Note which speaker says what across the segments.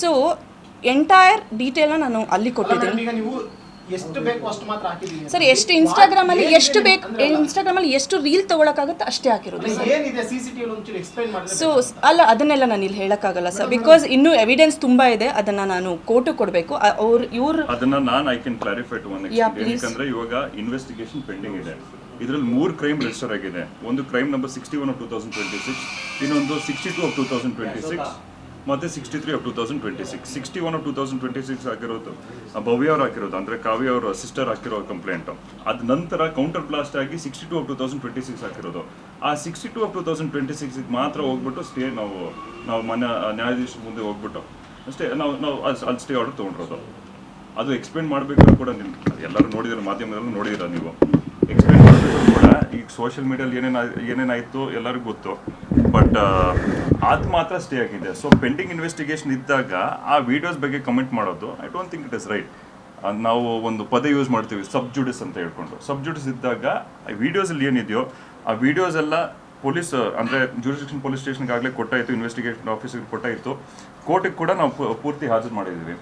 Speaker 1: So entire ಡೀಟೇಲ್ನ ನಾನು ಅಲ್ಲಿ ಕೊಟ್ಟಿದ್ದೀನಿ ಸರ್. ಎಷ್ಟು ಇನ್ಸ್ಟಾಗ್ರಾಮಲ್ಲಿ ಎಷ್ಟು ಬೇಕು, ಇನ್ಸ್ಟಾಗ್ರಾಮಲ್ಲಿ ಎಷ್ಟು ರೀಲ್ ತೊಗೊಳಕ್ಕಾಗುತ್ತೆ ಅಷ್ಟೇ ಹಾಕಿರೋದು ಸೊ ಅಲ್ಲ, ಅದನ್ನೆಲ್ಲ ನಾನು ಇಲ್ಲಿ ಹೇಳೋಕ್ಕಾಗಲ್ಲ ಸರ್, ಬಿಕಾಸ್ ಇನ್ನೂ ಎವಿಡೆನ್ಸ್ ತುಂಬ ಇದೆ, ಅದನ್ನು ನಾನು ಕೋರ್ಟು ಕೊಡಬೇಕು. ಇವ್ರು
Speaker 2: ಅದನ್ನು ನಾನು I can clarify to one extent. ಯಾಕಂದರೆ ಇವಾಗ ಇನ್ವೆಸ್ಟಿಗೇಷನ್ ಪೆಂಡಿಂಗ್ ಇದೆ. ಇದರಲ್ಲಿ 3 ಕ್ರೈಮ್ ರಿಜಿಸ್ಟರ್ ಆಗಿದೆ. ಒಂದು ಕ್ರೈಮ್ ನಂಬರ್ 61 of 2026, ಇನ್ನೊಂದು 62 of 2026 ಮತ್ತು 63 of 2026. 61 of 2026 ಆಗಿರೋದು ಭವ್ಯ ಅವ್ರು ಹಾಕಿರೋದು, ಅಂದರೆ ಕಾವ್ಯ ಅವರ ಸಿಸ್ಟರ್ ಹಾಕಿರೋ ಕಂಪ್ಲೇಂಟು. ಅದ ನಂತರ ಕೌಂಟರ್ ಬ್ಲಾಸ್ಟ್ ಆಗಿ 62 of 2026 ಹಾಕಿರೋದು. ಆ 62 of 2026 ಮಾತ್ರ ಹೋಗ್ಬಿಟ್ಟು ಸ್ಟೇ ನಾವು ಮನೆ ನ್ಯಾಯಾಧೀಶ ಮುಂದೆ ಹೋಗ್ಬಿಟ್ಟು ಅಷ್ಟೇ ನಾವು ಅಲ್ಲಿ ಸ್ಟೇ ಆರ್ಡರ್ ತೊಗೊಂಡಿರೋದು. ಅದು ಎಕ್ಸ್ಪ್ಲೇನ್ ಮಾಡಬೇಕಾದ್ರೂ ಕೂಡ ಎಲ್ಲರೂ ನೋಡಿದಿರ, ಮಾಧ್ಯಮದಲ್ಲೂ ನೋಡಿದಿರ ನೀವು. ಎಕ್ಸ್ಪ್ಲೇನ್ ಮಾಡಬೇಕು ಕೂಡ ಈಗ ಸೋಷಿಯಲ್ ಮೀಡಿಯಲ್ಲಿ ಏನೇನಾಯಿತು ಎಲ್ಲರಿಗೂ ಗೊತ್ತು. ಬಟ್ ಅದು ಮಾತ್ರ ಸ್ಟೇ ಆಗಿದೆ. ಸೊ ಪೆಂಡಿಂಗ್ ಇನ್ವೆಸ್ಟಿಗೇಷನ್ ಇದ್ದಾಗ ಆ ವಿಡಿಯೋಸ್ ಬಗ್ಗೆ ಕಮೆಂಟ್ ಮಾಡೋದು I don't think it is right. ನಾವು ಒಂದು ಪದ ಯೂಸ್ ಮಾಡ್ತೀವಿ, ಸಬ್ ಜುಡಿಸ್ ಅಂತ ಹೇಳ್ಕೊಂಡು. ಸಬ್ ಜುಡಿಸ್ ಇದ್ದಾಗ ವಿಡಿಯೋಸಲ್ಲಿ ಏನಿದೆಯೋ ಆ ವಿಡಿಯೋಸ್ ಎಲ್ಲ ಪೊಲೀಸ್ ಅಂದರೆ ಜೂರಿಸ್ಡಿಕ್ಷನ್ ಪೊಲೀಸ್ ಸ್ಟೇಷನ್ಗಾಗಲೇ ಕೊಟ್ಟಾಯಿತು, ಇನ್ವೆಸ್ಟಿಗೇಷನ್ ಆಫೀಸರ್ಗೆ ಕೊಟ್ಟಾಯಿತು, ಕೋರ್ಟಿಗೆ ಕೂಡ ನಾವು ಪೂರ್ತಿ ಹಾಜರು ಮಾಡಿದ್ದೀವಿ.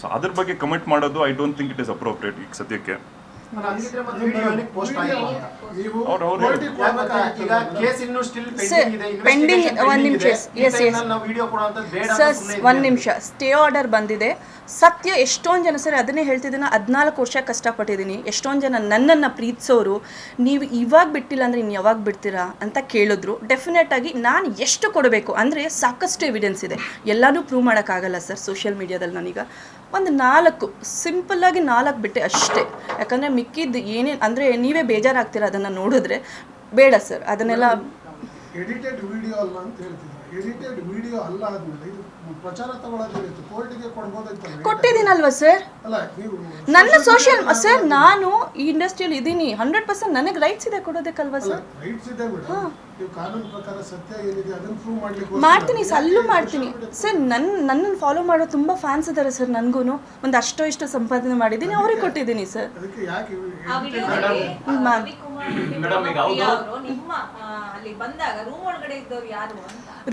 Speaker 2: ಸೊ ಅದ್ರ ಬಗ್ಗೆ ಕಮೆಂಟ್ ಮಾಡೋದು I don't think it is appropriate ಈಗ ಸದ್ಯಕ್ಕೆ.
Speaker 1: ಒಂದು ನಿಮಿಷ, ಸ್ಟೇ ಆರ್ಡರ್ ಬಂದಿದೆ. ಸತ್ಯ ಎಷ್ಟೊಂದು ಜನ ಸರ್ ಅದನ್ನೇ ಹೇಳ್ತಿದ್ದೀನಿ, 14 ವರ್ಷ ಕಷ್ಟಪಟ್ಟಿದ್ದೀನಿ. ಎಷ್ಟೊಂದು ಜನ ನನ್ನನ್ನು ಪ್ರೀತಿಸೋರು ನೀವು ಇವಾಗ ಬಿಟ್ಟಿಲ್ಲ ಅಂದರೆ ಇನ್ನು ಯಾವಾಗ ಬಿಡ್ತೀರಾ ಅಂತ ಕೇಳಿದ್ರು. ಡೆಫಿನೆಟ್ ಆಗಿ ನಾನು ಎಷ್ಟು ಕೊಡಬೇಕು ಅಂದರೆ ಸಾಕಷ್ಟು ಎವಿಡೆನ್ಸ್ ಇದೆ, ಎಲ್ಲನೂ ಪ್ರೂವ್ ಮಾಡೋಕ್ಕಾಗಲ್ಲ ಸರ್ ಸೋಷಿಯಲ್ ಮೀಡಿಯಾದಲ್ಲಿ. ನಾನೀಗ ಒಂದು 4 ಸಿಂಪಲ್ಲಾಗಿ 4 ಬಿಟ್ಟೆ ಅಷ್ಟೇ. ಯಾಕಂದರೆ ಮಿಕ್ಕಿದ್ದು ಏನೇನು ಅಂದರೆ ನೀವೇ ಬೇಜಾರಾಗ್ತೀರ ಅದನ್ನು ನೋಡಿದ್ರೆ. ಬೇಡ ಸರ್ ಅದನ್ನೆಲ್ಲ.
Speaker 3: ಎಡಿಟೆಡ್ ವಿಡಿಯೋ ಅಲ್ಲ ಅಂತ ಹೇಳ್ತಿದ್ರು. ಎಡಿಟೆಡ್ ವಿಡಿಯೋ ಅಲ್ಲ ಆದ್ಮೇಲೆ ಇದು ಪ್ರಚಾರ ತಗೊಳ್ಳೋದಿತ್ತು, ಕೋರ್ಟಿಗೆ ಕೊಡ್ಬೋದಾಯ್ತಲ್ಲ.
Speaker 1: ಕೊಟ್ಟಿದ್ದೀನಲ್ವ ಸರ್,
Speaker 3: ಅಲ್ಲ ನೀವು
Speaker 1: ನನ್ನ ಸೋಷಿಯಲ್ ಸರ್, ನಾನು ಈ ಇಂಡಸ್ಟ್ರಿಯಲ್ಲಿ ಇದ್ದೀನಿ, 100% ನನಗೆ ರೈಟ್ಸ್ ಇದೆ ಕೊಡೋದಕ್ಕಲ್ವ ಸರ್.
Speaker 3: ರೈಟ್ಸ್ ಇದೆ ಮೇಡಮ್, ನೀವು ಕಾನೂನು ಪ್ರಕಾರ ಸತ್ಯ ಏನಿದೆ ಅದನ್ನು ಪ್ರೂವ್
Speaker 1: ಮಾಡ್ತೀನಿ ಸರ್, ಅಲ್ಲೂ ಮಾಡ್ತೀನಿ ಸರ್. ನನ್ನನ್ನು ಫಾಲೋ ಮಾಡೋ ತುಂಬ ಫ್ಯಾನ್ಸ್ ಇದ್ದಾರೆ ಸರ್. ನನಗೂ ಒಂದು ಇಷ್ಟು ಸಂಪಾದನೆ ಮಾಡಿದ್ದೀನಿ, ಅವ್ರಿಗೆ ಕೊಟ್ಟಿದ್ದೀನಿ ಸರ್.
Speaker 3: ಅದಕ್ಕೆ ಯಾಕೆ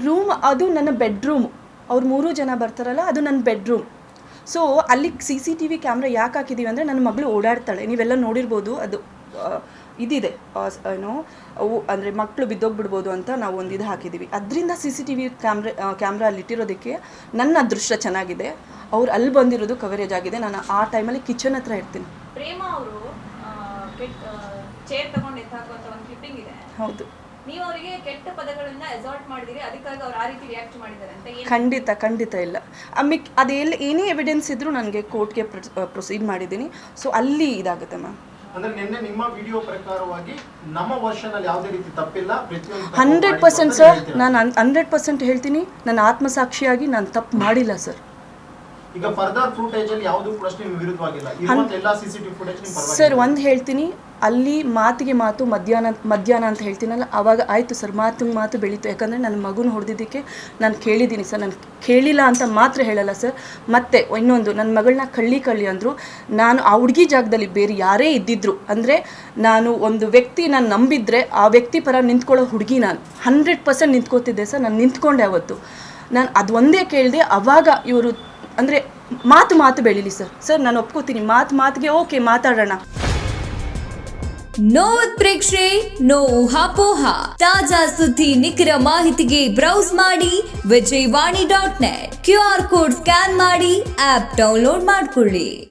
Speaker 1: ರೂಮ್ ಅದು ನನ್ನ ಬೆಡ್ರೂಮ್. ಅವ್ರು 3 ಜನ ಬರ್ತಾರಲ್ಲ, ಅದು ನನ್ನ ಬೆಡ್ರೂಮ್. ಸೊ ಅಲ್ಲಿ CCTV ಕ್ಯಾಮ್ರಾ ಯಾಕೆ ಹಾಕಿದ್ದೀವಿ ಅಂದರೆ ನನ್ನ ಮಗಳು ಓಡಾಡ್ತಾಳೆ, ನೀವೆಲ್ಲ ನೋಡಿರ್ಬೋದು. ಅದು ಇದಿದೆ ಏನೋ ಅವು ಅಂದರೆ ಮಕ್ಕಳು ಬಿದ್ದೋಗ್ಬಿಡ್ಬೋದು ಅಂತ ನಾವು ಒಂದು ಇದು ಹಾಕಿದ್ದೀವಿ. ಅದರಿಂದ CCTV ಕ್ಯಾಮ್ರಾ ಅಲ್ಲಿಟ್ಟಿರೋದಕ್ಕೆ ನನ್ನ ಅದೃಷ್ಟ ಚೆನ್ನಾಗಿದೆ. ಅವ್ರು ಅಲ್ಲಿ ಬಂದಿರೋದು ಕವರೇಜ್ ಆಗಿದೆ. ನಾನು ಆ ಟೈಮಲ್ಲಿ ಕಿಚನ್ ಹತ್ರ ಇರ್ತೀನಿ.
Speaker 4: ಪ್ರೇಮಾ ಅವರು ಚೇರ್ ತಗೊಂಡು ಎತ್ತಾಕುವಂತ ಒಂದು ಕ್ಲಿಪ್ಪಿಂಗ್ ಇದೆ.
Speaker 1: ಹೌದು,
Speaker 4: ನೀವು ಅವರಿಗೆ ಕೆಟ್ಟ ಪದಗಳಿಂದ ಅಸಾಲ್ಟ್ ಮಾಡಿದಿರಿ, ಅದಕ್ಕಾಗಿ ಅವ್ರು ಆ ರೀತಿ ರಿಯಾಕ್ಟ್ ಮಾಡಿದ್ದಾರೆ
Speaker 1: ಖಂಡಿತ
Speaker 4: ಅಂತ?
Speaker 1: ಖಂಡಿತ ಇಲ್ಲ. ಅದೆಲ್ಲ ಏನೇ ಎವಿಡೆನ್ಸ್ ಇದ್ರೂ ನನಗೆ ಕೋರ್ಟ್ಗೆ ಪ್ರೊಸೀಡ್ ಮಾಡಿದ್ದೀನಿ. ಸೊ ಅಲ್ಲಿ ಇದಾಗುತ್ತೆ ಮ್ಯಾಮ್.
Speaker 5: ಅಂದ್ರೆ ನಿನ್ನೆ ನಿಮ್ಮ ವಿಡಿಯೋ ಪ್ರಕಾರವಾಗಿ ನಮ್ಮ ವರ್ಷನ್ ಅಲ್ಲಿ ಯಾವುದೇ ರೀತಿ ತಪ್ಪಿಲ್ಲ,
Speaker 1: 100% ಸರ್. ನಾನು 100% ಹೇಳ್ತೀನಿ, ನನ್ನ ಆತ್ಮಸಾಕ್ಷಿಯಾಗಿ ನಾನು ತಪ್ಪು ಮಾಡಿಲ್ಲ ಸರ್.
Speaker 5: ಈಗ ಫರ್ದರ್ ಫುಟೇಜ್ ಅಲ್ಲಿ ಯಾವುದು ಪ್ರಶ್ನೆ ನಿಮ್ಮ ವಿರುದ್ಧವಾಗಿಲ್ಲ, ಎಲ್ಲ CCTV ಫುಟೇಜ್ ನಿಮ್ಮ ಪರವಾಗಿ
Speaker 1: ಸರ್. ಒಂದು ಹೇಳ್ತೀನಿ, ಅಲ್ಲಿ ಮಾತಿಗೆ ಮಾತು ಮಧ್ಯಾಹ್ನ ಅಂತ ಹೇಳ್ತೀನಲ್ಲ, ಆವಾಗ ಆಯಿತು ಸರ್, ಮಾತು ಬೆಳೀತು. ಯಾಕಂದರೆ ನನ್ನ ಮಗುನ ಹೊಡೆದಿದ್ದಕ್ಕೆ ನಾನು ಕೇಳಿದ್ದೀನಿ ಸರ್. ನಾನು ಕೇಳಿಲ್ಲ ಅಂತ ಮಾತ್ರ ಹೇಳಲ್ಲ ಸರ್. ಮತ್ತು ಇನ್ನೊಂದು, ನನ್ನ ಮಗಳನ್ನ ಕಳ್ಳಿ ಅಂದರು. ನಾನು ಆ ಹುಡುಗಿ ಜಾಗದಲ್ಲಿ ಬೇರೆ ಯಾರೇ ಇದ್ದಿದ್ರು ಅಂದರೆ, ನಾನು ಒಂದು ವ್ಯಕ್ತಿ ನಾನು ನಂಬಿದ್ರೆ ಆ ವ್ಯಕ್ತಿ ಪರ ನಿಂತ್ಕೊಳ್ಳೋ ಹುಡುಗಿ ನಾನು 100% ನಿಂತ್ಕೋತಿದ್ದೆ ಸರ್. ನಾನು ನಿಂತ್ಕೊಂಡೆ ಅವತ್ತು. ನಾನು ಅದು ಒಂದೇ ಕೇಳಿದೆ. ಆವಾಗ ಇವರು ಅಂದರೆ ಮಾತು ಬೆಳೀಲಿ ಸರ್. ನಾನು ಒಪ್ಕೋತೀನಿ, ಮಾತಿಗೆ ಓಕೆ ಮಾತಾಡೋಣ.
Speaker 6: ನೋ ಉತ್ಪ್ರೇಕ್ಷೆ, ನೋ ಊಹಾಪೋಹ. ತಾಜಾ ಸುದ್ದಿ ನಿಖರ ಮಾಹಿತಿಗೆ ಬ್ರೌಸ್ ಮಾಡಿ ವಿಜಯವಾಣಿ.net. QR ಕೋಡ್ ಸ್ಕ್ಯಾನ್ ಮಾಡಿ ಆಪ್ ಡೌನ್ಲೋಡ್ ಮಾಡಿಕೊಳ್ಳಿ.